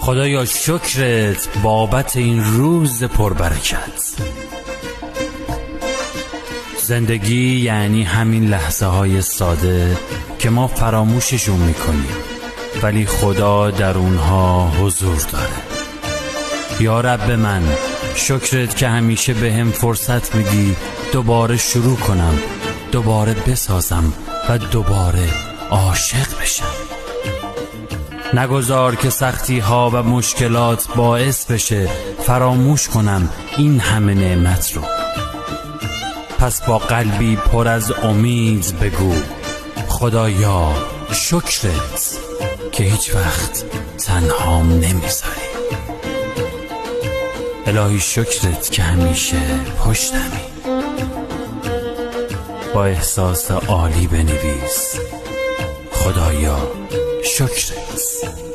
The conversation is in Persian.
خدایا شکرت بابت این روز پربرکت. زندگی یعنی همین لحظه های ساده که ما فراموششون میکنیم ولی خدا در اونها حضور داره. یا رب من، شکرت که همیشه به هم فرصت میدی دوباره شروع کنم، دوباره بسازم و دوباره عاشق بشم. نگذار که سختی ها و مشکلات باعث بشه فراموش کنم این همه نعمت رو. پس با قلبی پر از امید بگو خدایا شکرت که هیچ وقت تنهام نمیذاری. الهی شکرت که همیشه پشتمی. با احساس عالی بنویس خدایا شکرت.